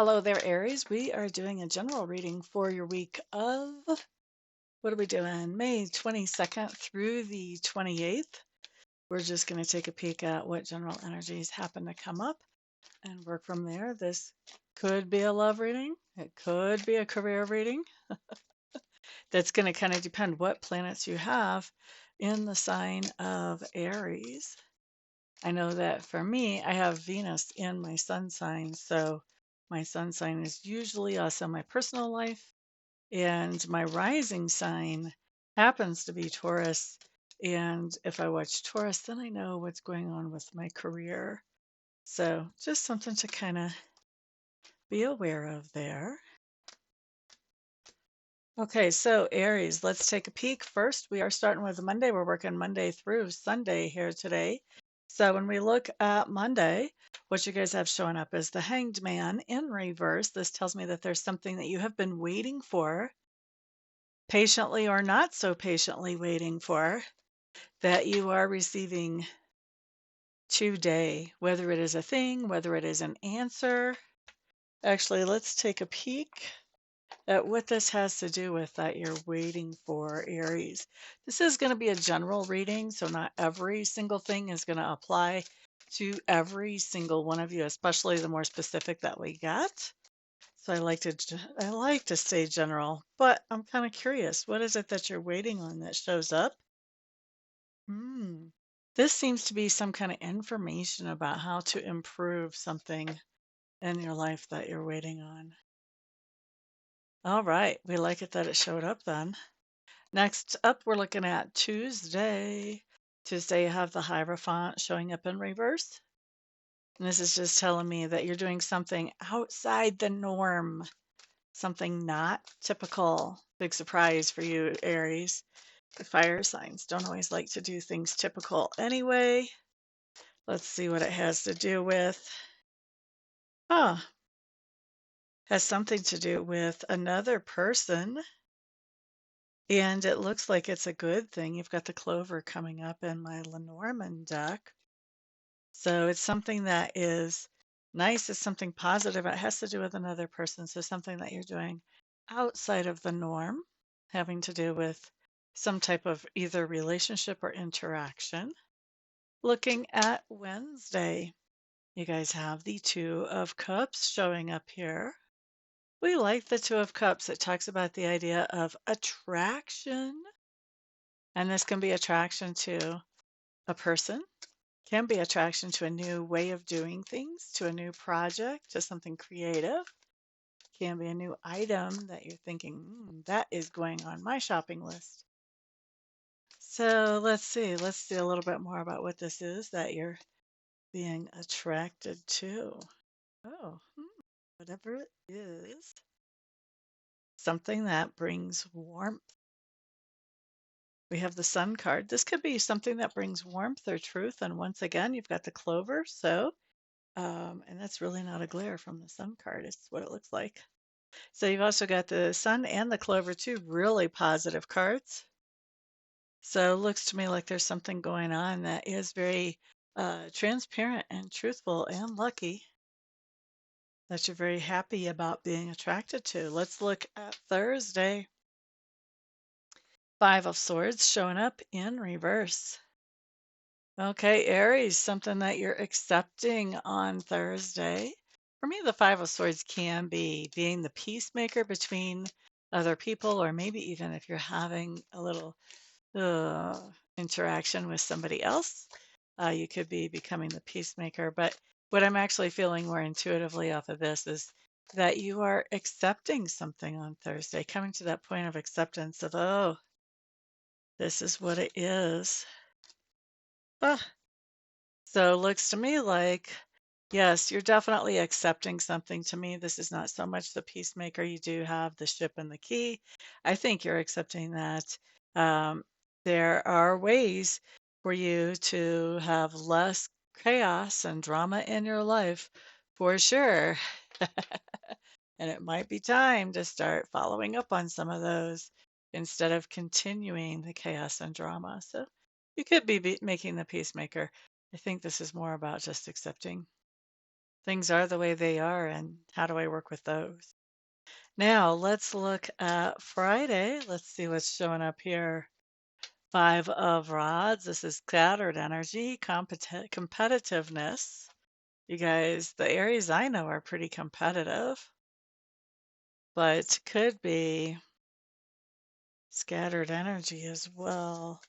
Hello there, Aries. We are doing a general reading for your week of, what are we doing? May 22nd through the 28th. We're just going to take a peek at what general energies happen to come up and work from there. This could be a love reading. It could be a career reading. That's going to kind of depend what planets you have in the sign of Aries. I know that for me, I have Venus in my sun sign. So my sun sign is usually also my personal life. And my rising sign happens to be Taurus. And if I watch Taurus, then I know what's going on with my career. So just something to kind of be aware of there. Okay, so Aries, let's take a peek. First, we are starting with Monday. We're working Monday through Sunday here today. So when we look at Monday, what you guys have showing up is the Hanged Man in reverse. This tells me that there's something that you have been waiting for, patiently or not so patiently waiting for, that you are receiving today, whether it is a thing, whether it is an answer. Actually, let's take a peek at what this has to do with that you're waiting for, Aries. This is going to be a general reading, so not every single thing is going to apply to every single one of you, especially the more specific that we get. So I like to stay general, but I'm kind of curious. What is it that you're waiting on that shows up? Hmm. This seems to be some kind of information about how to improve something in your life that you're waiting on. All right, we like it that it showed up then. Next up, we're looking at Tuesday. Tuesday, you have the Hierophant showing up in reverse. And this is just telling me that you're doing something outside the norm, something not typical. Big surprise for you, Aries. The fire signs don't always like to do things typical anyway. Let's see what it has to do with. Huh. Has something to do with another person. And it looks like it's a good thing. You've got the clover coming up in my Lenormand deck. So it's something that is nice. It's something positive. It has to do with another person. So something that you're doing outside of the norm, having to do with some type of either relationship or interaction. Looking at Wednesday, you guys have the Two of Cups showing up here. We like the Two of Cups. It talks about the idea of attraction. And this can be attraction to a person, can be attraction to a new way of doing things, to a new project, to something creative. Can be a new item that you're thinking, that is going on my shopping list. So let's see. Let's see a little bit more about what this is that you're being attracted to. Oh, whatever it is, something that brings warmth. We have the Sun card. This could be something that brings warmth or truth. And once again, you've got the clover. So, and that's really not a glare from the Sun card. It's what it looks like. So you've also got the Sun and the clover, two really positive cards. So it looks to me like there's something going on that is very transparent and truthful and lucky that you're very happy about being attracted to. Let's look at Thursday. Five of Swords showing up in reverse. Okay, Aries, something that you're accepting on Thursday. For me, the Five of Swords can be being the peacemaker between other people, or maybe even if you're having a little uh, interaction with somebody else, you could be becoming the peacemaker. But what I'm actually feeling more intuitively off of this is that you are accepting something on Thursday, coming to that point of acceptance of, oh, this is what it is. Ah, so it looks to me like, yes, you're definitely accepting something. To me, this is not so much the peacemaker. You do have the ship and the key. I think you're accepting that um, there are ways for you to have less chaos and drama in your life for sure. And it might be time to start following up on some of those instead of continuing the chaos and drama. So you could be making the peacemaker. I think this is more about just accepting. things are the way they are, and how do I work with those? Now, let's look at Friday. Let's see what's showing up here. Five of Rods. This is scattered energy, competitiveness. You guys, the Aries I know are pretty competitive, but could be scattered energy as well.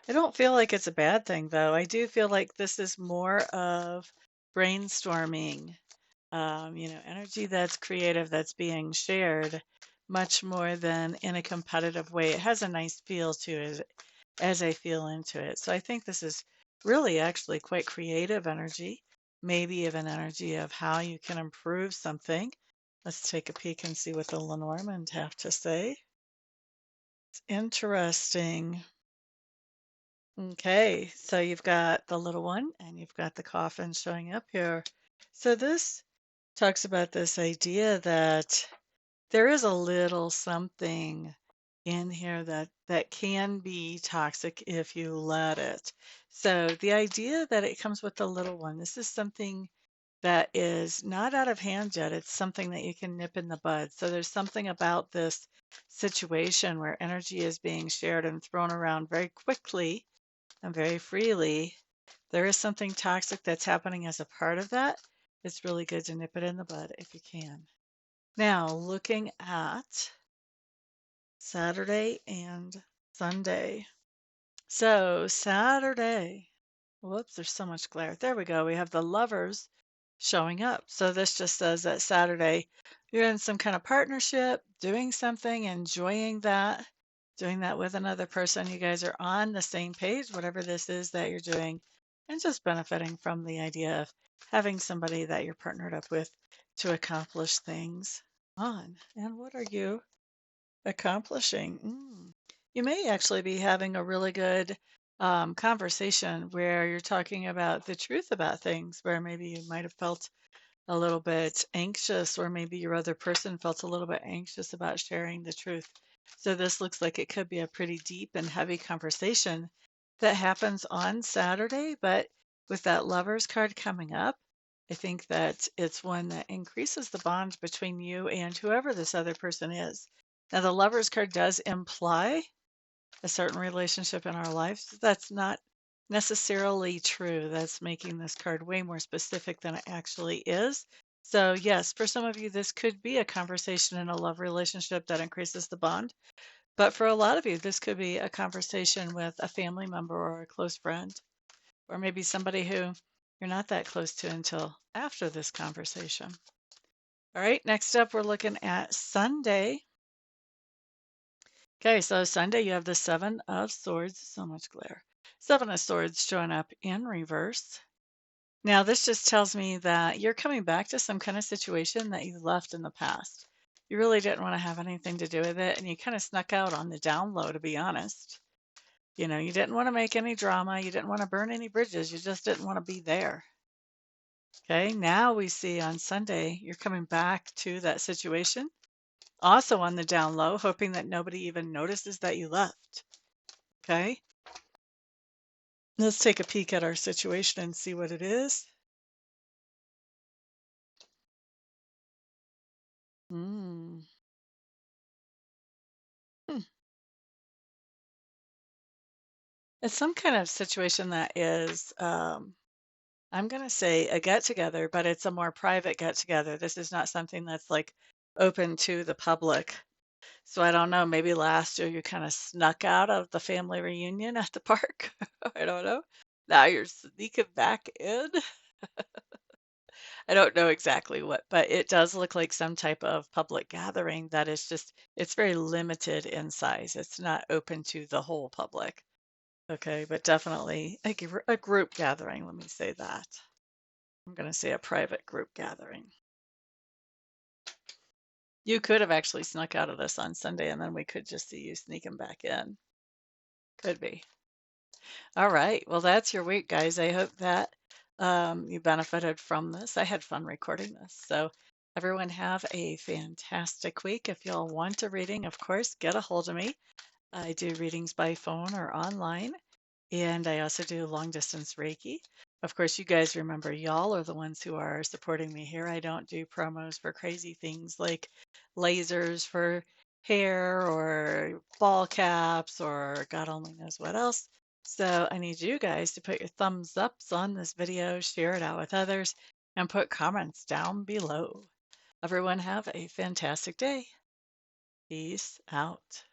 I don't feel like it's a bad thing, though. I do feel like this is more of brainstorming, energy that's creative, that's being shared much more than in a competitive way. It has a nice feel to it as I feel into it. So I think this is really actually quite creative energy, maybe even energy of how you can improve something. Let's take a peek and see what the Lenormand have to say. It's interesting. Okay, so you've got the little one and you've got the coffin showing up here. So this talks about this idea that there is a little something in here that can be toxic if you let it. So the idea that it comes with the little one, this is something that is not out of hand yet. It's something that you can nip in the bud. So there's something about this situation where energy is being shared and thrown around very quickly and very freely. There is something toxic that's happening as a part of that. It's really good to nip it in the bud if you can. Now, looking at Saturday and Sunday. So, Saturday, whoops, there's so much glare. There we go. We have the lovers showing up. So, this just says that Saturday, you're in some kind of partnership, doing something, enjoying that, doing that with another person. You guys are on the same page, whatever this is that you're doing, and just benefiting from the idea of having somebody that you're partnered up with to accomplish things on. And what are you accomplishing? You may actually be having a really good conversation where you're talking about the truth about things, where maybe you might have felt a little bit anxious, or maybe your other person felt a little bit anxious about sharing the truth. So this looks like it could be a pretty deep and heavy conversation that happens on Saturday, but with that lovers card coming up, I think that it's one that increases the bond between you and whoever this other person is. Now, the lovers card does imply a certain relationship in our lives. That's not necessarily true. That's making this card way more specific than it actually is. So, yes, for some of you, this could be a conversation in a love relationship that increases the bond. But for a lot of you, this could be a conversation with a family member or a close friend, or maybe somebody who you're not that close to until after this conversation. All right, next up, we're looking at Sunday. Okay, so Sunday you have the Seven of Swords. So much glare. Seven of Swords showing up in reverse. Now, this just tells me that you're coming back to some kind of situation that you left in the past. You really didn't want to have anything to do with it, and you kind of snuck out on the down low, to be honest. You didn't want to make any drama. You didn't want to burn any bridges. You just didn't want to be there. Okay, now we see on Sunday you're coming back to that situation, also on the down low, hoping that nobody even notices that you left. Okay, let's take a peek at our situation and see what it is. Mm. Hmm. It's some kind of situation that is, I'm going to say a get together, but it's a more private get together. This is not something that's like open to the public. So I don't know, maybe last year you kind of snuck out of the family reunion at the park. I don't know. Now you're sneaking back in. I don't know exactly what, but it does look like some type of public gathering that is just, it's very limited in size. It's not open to the whole public. Okay, but definitely a group gathering. Let me say that. I'm going to say a private group gathering. You could have actually snuck out of this on Sunday, and then we could just see you sneaking back in. Could be. All right. Well, that's your week, guys. I hope that you benefited from this. I had fun recording this. So, everyone have a fantastic week. If y'all want a reading, of course, get a hold of me. I do readings by phone or online. And I also do long distance Reiki. Of course, you guys remember y'all are the ones who are supporting me here. I don't do promos for crazy things like lasers for hair or ball caps or God only knows what else. So I need you guys to put your thumbs ups on this video, share it out with others, and put comments down below. Everyone have a fantastic day. Peace out.